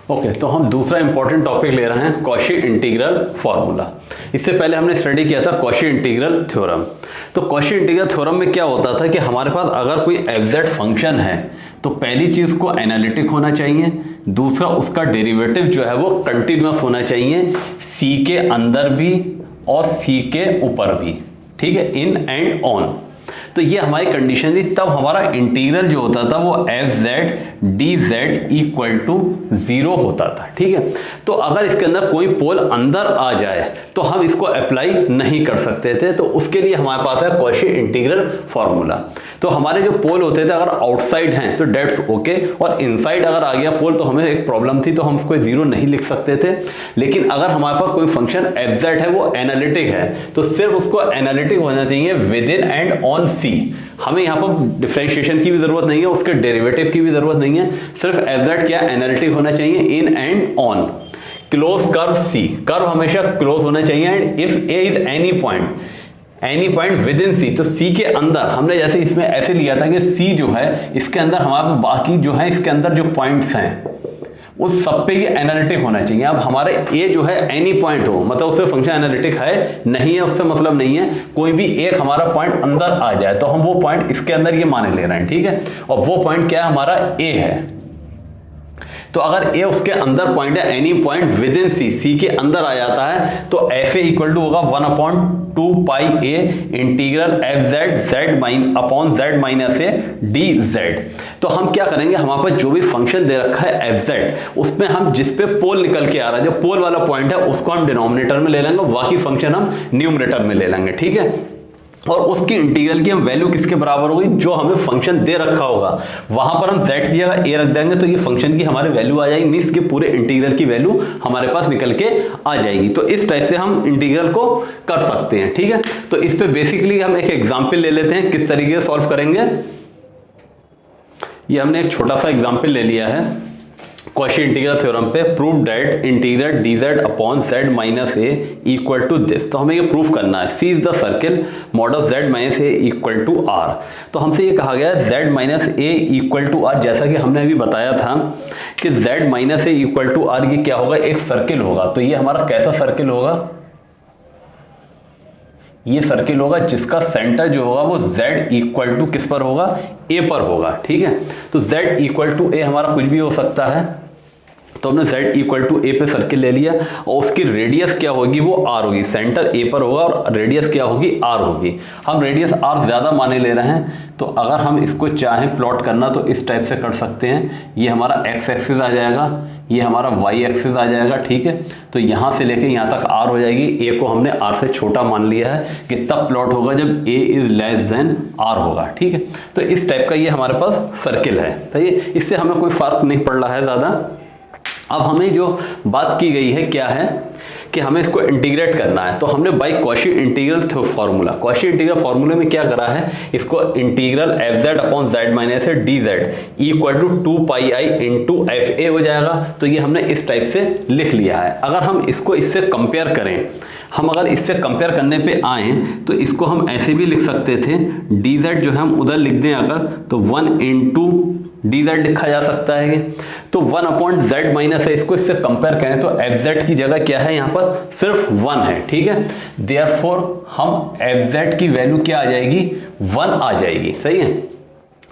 Okay, तो हम दूसरा इंपॉर्टेंट टॉपिक ले रहे हैं कॉची इंटीग्रल फार्मूला। इससे पहले हमने स्टडी किया था कॉची इंटीग्रल थ्योरम। तो कॉची इंटीग्रल थ्योरम में क्या होता था कि हमारे पास अगर कोई एग्जैक्ट फंक्शन है तो पहली चीज को एनालिटिक होना चाहिए, दूसरा उसका डेरिवेटिव जो है वो कंटिन्यूअस होना चाहिए, सी के अंदर भी और सी के ऊपर भी, ठीक है, इन एंड ऑन। तो ये हमारी कंडीशन थी, तब हमारा इंटीग्रल जो होता था वो F Z D Z equal to 0 होता था, ठीक है। तो अगर इसके अंदर कोई पोल अंदर आ जाए तो हम इसको अप्लाई नहीं कर सकते थे, तो उसके लिए हमारे पास है कॉची इंटीग्रल फार्मूला। तो हमारे जो पोल होते थे अगर आउटसाइड हैं तो डेट्स ओके, और इनसाइड अगर आ गया पोल तो हमें एक प्रॉब्लम थी, तो हम उसको 0 नहीं लिख सकते थे। लेकिन अगर हमारे पास कोई फंक्शन एफ जेड है वो एनालिटिक है तो सिर्फ उसको एनालिटिक होना चाहिए विद इन एंड ऑन सी। हमें यहाँ पर डिफरेंशिएशन की भी जरूरत नहीं है, उसके डेरिवेटिव की भी जरूरत नहीं है, सिर्फ एफ जेड क्या एनालिटिक होना चाहिए in and on. Close curve C, curve हमेशा क्लोज होना चाहिए, and if a is any point within C, तो सी के अंदर हमने जैसे इसमें ऐसे लिया था कि सी जो है इसके अंदर हमारे बाकी जो है इसके अंदर जो पॉइंट्स हैं उस सब पे ये एनालिटिक होना चाहिए। अब हमारे ए जो है एनी पॉइंट हो, मतलब उससे फंक्शन एनालिटिक है नहीं है उससे मतलब नहीं है, कोई भी एक हमारा पॉइंट अंदर आ जाए तो हम वो पॉइंट इसके अंदर ये माने ले रहे हैं, ठीक है। और वो पॉइंट क्या है हमारा ए है, तो अगर ए उसके अंदर पॉइंट है, एनी पॉइंट विद इन सी, सी के अंदर आ जाता है, तो एफ ए इक्वल टू होगा 1/2 pi a integral F z z upon Z minus A D z. तो हम क्या करेंगे, हमारे पास जो भी फंक्शन दे रखा है एफ जेड, उसमें हम जिस पे पोल निकल के आ रहा है, जो पोल वाला पॉइंट है उसको हम डिनोमिनेटर में ले लेंगे, बाकी फंक्शन हम न्यूमरेटर में ले लेंगे, ठीक है। और उसकी इंटीग्रल की हम वैल्यू किसके बराबर होगी, जो हमें फंक्शन दे रखा होगा वहां पर हम z की जगह a रख देंगे, तो ये फंक्शन की हमारी वैल्यू आ जाएगी, मींस के पूरे इंटीग्रल की वैल्यू हमारे पास निकल के आ जाएगी। तो इस टाइप से हम इंटीग्रल को कर सकते हैं, ठीक है। तो इस पे बेसिकली हम एक एग्जाम्पल ले लेते हैं किस तरीके से सॉल्व करेंगे। ये हमने एक छोटा सा एग्जाम्पल ले लिया है कॉची इंटीग्रल थ्योरम पे, prove that integral dz upon z minus a equal to this. तो हमें ये प्रूफ करना है, C is the circle mod z minus a equal to r. तो हमसे ये कहा गया है z minus a equal to r, जैसा कि हमने अभी बताया था कि z minus a equal to r ये क्या होगा, एक सर्किल होगा। तो ये हमारा कैसा सर्किल होगा, ये सर्किल होगा जिसका सेंटर जो होगा वो z इक्वल टू किस पर होगा, a पर होगा, ठीक है। तो z इक्वल टू a हमारा कुछ भी हो सकता है, तो हमने z इक्वल टू a पे सर्किल ले लिया, और उसकी रेडियस क्या होगी, वो r होगी, सेंटर a पर होगा और रेडियस क्या होगी, r होगी। हम रेडियस r ज्यादा माने ले रहे हैं, तो अगर हम इसको चाहें प्लॉट करना तो इस टाइप से कर सकते हैं। ये हमारा x एक्सिस आ जाएगा, ये हमारा y एक्सिस आ जाएगा, ठीक है। तो यहाँ से लेके यहाँ तक r हो जाएगी, a को हमने r से छोटा मान लिया है कि तब प्लॉट होगा जब a is less than r होगा, ठीक है। तो इस टाइप का ये हमारे पास सर्किल है, तो ये इससे हमें कोई फर्क नहीं पड़ रहा है ज़्यादा। अब हमें जो बात की गई है क्या है कि हमें इसको इंटीग्रेट करना है, तो हमने by Cauchy integral formula, Cauchy integral फार्मूले में क्या करा है, इसको integral F Z upon Z minus D Z equal to 2 pi I into F A हो जाएगा। तो ये हमने इस टाइप से लिख लिया है। अगर हम इसको इससे कंपेयर करें, हम अगर इससे कंपेयर करने पे आए तो इसको हम ऐसे भी लिख सकते थे, डी जेड जो है हम उधर लिख दें अगर, तो 1 इंटू डी जेड लिखा जा सकता है। तो 1 अपॉन जेड माइनस है, इसको इससे कंपेयर करें तो एफ जेड की जगह क्या है, यहाँ पर सिर्फ 1 है, ठीक है। देयरफॉर हम एफ जेड की वैल्यू क्या आ जाएगी, 1 आ जाएगी, सही है।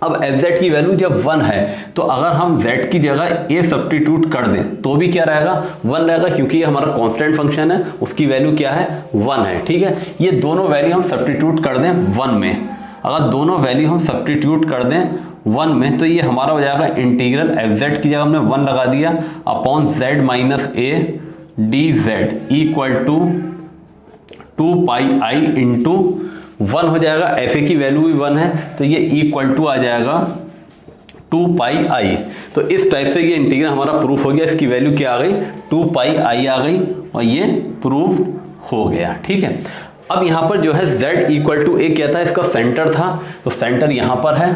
अब एफ जेड की वैल्यू जब 1 है तो अगर हम z की जगह a सब्स्टिट्यूट कर दें तो भी क्या रहेगा, 1 रहेगा, क्योंकि ये हमारा कांस्टेंट फंक्शन है, उसकी वैल्यू क्या है, 1 है, ठीक है। ये दोनों वैल्यू हम सब्स्टिट्यूट कर दें 1 में, अगर दोनों वैल्यू हम सब्स्टिट्यूट कर दें 1 में तो ये हमारा हो जाएगा इंटीग्रल एफ जेड की जगह हमने 1 लगा दिया upon z minus A D Z equal to 2 pi I into 1 हो जाएगा, एफ ए की वैल्यू भी 1 है, तो ये इक्वल टू आ जाएगा 2 पाई आई। तो इस टाइप से ये इंटीग्रल हमारा प्रूफ हो गया, इसकी वैल्यू क्या आ गई, 2 पाई आई आ गई, और ये प्रूफ हो गया, ठीक है। अब यहाँ पर जो है z इक्वल टू ए क्या था, इसका सेंटर था, तो सेंटर यहाँ पर है,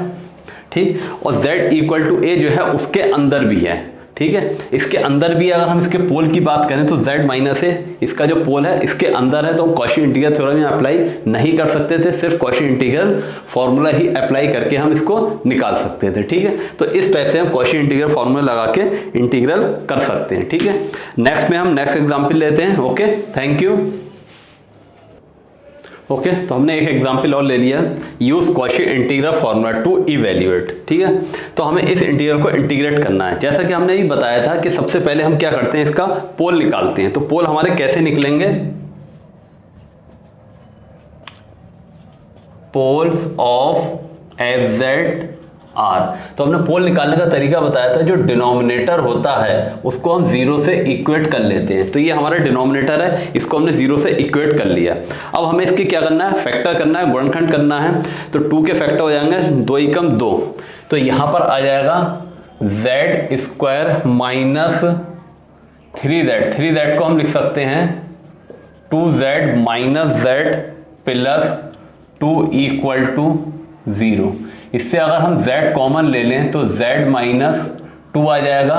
ठीक, और z इक्वल टू ए जो है उसके अंदर भी है, ठीक है। इसके अंदर भी अगर हम इसके पोल की बात करें तो z माइनस ए इसका जो पोल है इसके अंदर है, तो हम कॉची इंटीग्रल थ्योरम में अप्लाई नहीं कर सकते थे, सिर्फ कॉची इंटीग्रल फॉर्मूला ही अप्लाई करके हम इसको निकाल सकते थे, ठीक है। तो इस टाइप से हम कॉची इंटीग्रल फॉर्मूला लगा के इंटीग्रल कर सकते हैं, ठीक है। नेक्स्ट में हम नेक्स्ट एग्जाम्पल लेते हैं। Okay, thank you. ओके, तो हमने एक एग्जाम्पल और ले लिया, use Cauchy integral formula to evaluate, ठीक है। तो हमें इस इंटीग्रल को इंटीग्रेट करना है। जैसा कि हमने ये बताया था कि सबसे पहले हम क्या करते हैं, इसका पोल निकालते हैं। तो पोल हमारे कैसे निकलेंगे, poles of F Z R. तो हमने पोल निकालने का तरीका बताया था, जो डिनोमिनेटर होता है उसको हम 0 से इक्वेट कर लेते हैं। तो ये हमारा डिनोमिनेटर है, इसको हमने 0 से इक्वेट कर लिया। अब हमें इसके क्या करना है, फैक्टर करना है, गुणनखंड करना है। तो 2 के फैक्टर हो जाएंगे 2 एकम 2, तो यहां पर आ जाएगा z स्क्वायर माइनस 3z को हम लिख सकते हैं 2z minus z plus 2 equal to 0। इससे अगर हम z कॉमन ले लें तो z माइनस 2 आ जाएगा।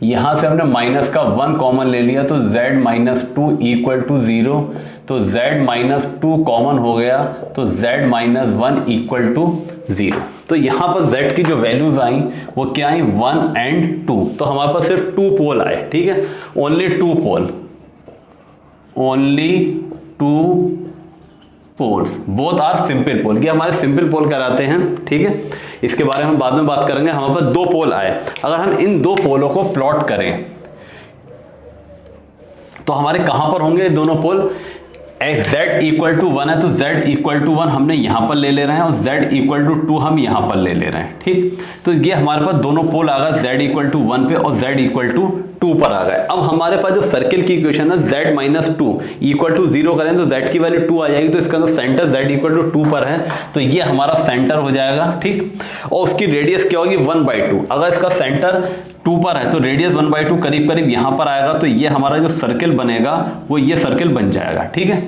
यहां से हमने माइनस का 1 कॉमन ले लिया तो z माइनस 2 इक्वल टू 0। तो z माइनस 2 कॉमन हो गया तो z माइनस 1 इक्वल टू 0। तो यहां पर z की जो वैल्यूज आई वो क्या आई, 1 एंड 2। तो हमारे पास सिर्फ 2 पोल आए, ठीक है, only 2 pole, only 2 poles, both are simple pole. ये हमारे सिंपल पोल कहलाते हैं, ठीक है। इसके बारे में बाद में बात करेंगे। हमारे पास 2 पोल आए, अगर हम इन 2 पोलों को प्लॉट करें तो हमारे कहां पर होंगे दोनों पोल, z इक्वल टू 1 है तो z इक्वल टू 1 हमने यहां पर ले रहे हैं और z इक्वल टू 2 हम यहां पर ले रहे हैं, ठीक। तो ये हमारे पास दोनों पोल आ गए z इक्वल टू 1 पे और z इक्वल टू 2 पर आ गए। अब हमारे पास जो सर्किल की इक्वेशन है z माइनस 2 इक्वल टू 0 करें तो z की वैल्यू 2 आ जाएगी। तो इसका अंदर सेंटर z इक्वल टू 2 पर है, तो ये हमारा सेंटर हो जाएगा, ठीक। और उसकी रेडियस क्या होगी, 1/2। अगर इसका सेंटर 2 पर है तो रेडियस 1/2 करीब करीब यहां पर आएगा। तो ये हमारा जो सर्किल बनेगा वो ये सर्किल बन जाएगा, ठीक है।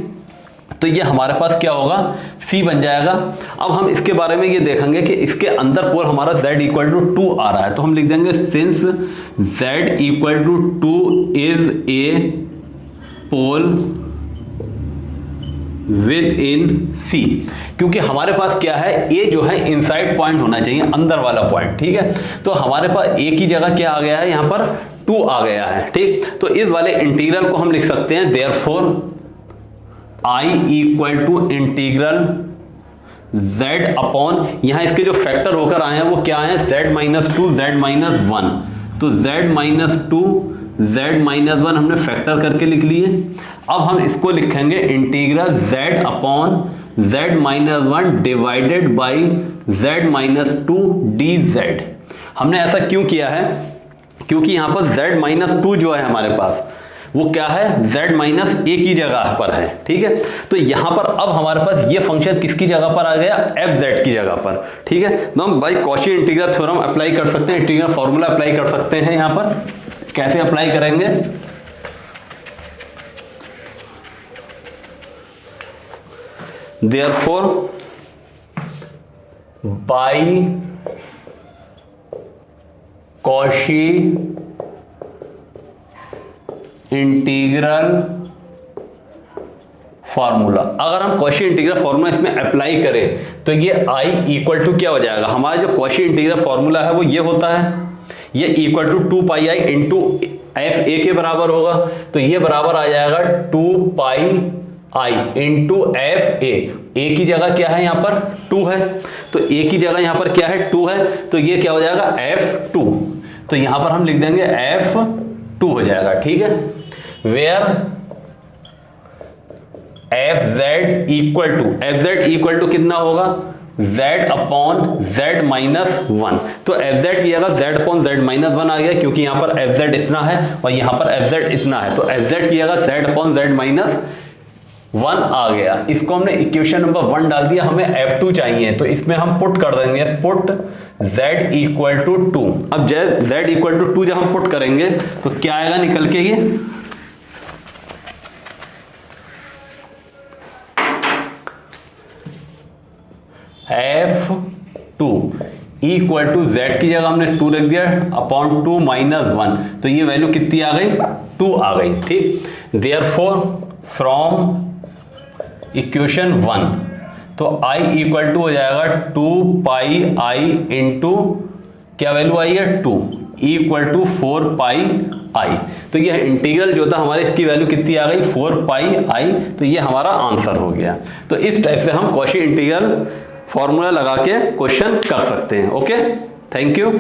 तो ये हमारे पास क्या होगा, C बन जाएगा। अब हम इसके बारे में ये देखेंगे कि इसके अंदर पोल हमारा z इक्वल टू 2 आ रहा है। तो हम लिख देंगे since z equal to 2 is a pole within C, क्योंकि हमारे पास क्या है, A जो है इनसाइड पॉइंट होना चाहिए, अंदर वाला पॉइंट, ठीक है। तो हमारे पास A की जगह क्या आ गया है, यहां पर 2 आ गया है, ठीक। तो इस वाले इंटीग्रल को हम लिख सकते हैं therefore I equal to integral z upon, यहां इसके जो फैक्टर होकर आए हैं वो क्या है, z माइनस 2 z माइनस 1। तो z माइनस 2 z माइनस 1 हमने फैक्टर करके लिख लिए। अब हम इसको लिखेंगे integral z upon z minus 1 divided by z minus 2 dz। हमने ऐसा क्यों किया है, क्योंकि यहां पर z माइनस 2 जो है हमारे पास वो क्या है, z माइनस a की जगह पर है, ठीक है। तो यहां पर अब हमारे पास ये फंक्शन किसकी जगह पर आ गया, fz की जगह पर, ठीक है। तो हम by Cauchy integral theorem apply कर सकते हैं, इंटीग्रल फॉर्मूला अप्लाई कर सकते हैं। यहां पर कैसे अप्लाई करेंगे, therefore by Cauchy integral formula, अगर हम कॉची इंटीग्रल फॉर्मूला इसमें अप्लाई करें तो ये I इक्वल टू क्या हो जाएगा, हमारा जो कॉची इंटीग्रल फॉर्मूला है वो ये होता है, ये equal to 2 pi I into F A के बराबर होगा। तो ये बराबर आ जाएगा 2 पाई आई इंटू एफ ए की जगह क्या है, यहां पर 2 है, तो ए की जगह यहां पर क्या है, 2 है, तो ये क्या हो जाएगा f2। तो यहां पर हम लिख देंगे f2 हो जाएगा, ठीक है। वेयर fz इक्वल टू कितना होगा, z अपॉन z माइनस 1। तो fz की जगह z अपॉन z माइनस 1 आ गया, क्योंकि यहां पर fz इतना है और यहां पर fz इतना है। तो fz की जगह z अपॉन z माइनस 1 आ गया। इसको हमने इक्वेशन नंबर 1 डाल दिया, हमें f2 चाहिए, तो इसमें हम पुट कर देंगे, पुट z इक्वल टू 2। अब z इक्वल टू 2 जब हम पुट करेंगे तो क्या आएगा निकल के, ये f2 इक्वल टू जेड की जगह हमने 2 रख दिया अपॉन 2 माइनस 1, तो ये वैल्यू कितनी आ गई, 2 आ गई। ठीक, देयरफॉर फ्रॉम इक्वेशन 1 तो i इक्वल टू हो जाएगा 2 पाई आई इंटू क्या वैल्यू आई है 2 इक्वल टू 4 पाई आई। तो ये इंटीग्रल जो था हमारे इसकी वैल्यू कितनी आ गई 4 पाई आई, तो ये हमारा आंसर हो गया। तो इस टाइप से हम कॉची इंटीग्रल फॉर्मूला लगा के क्वेश्चन कर सकते हैं। Okay, thank you.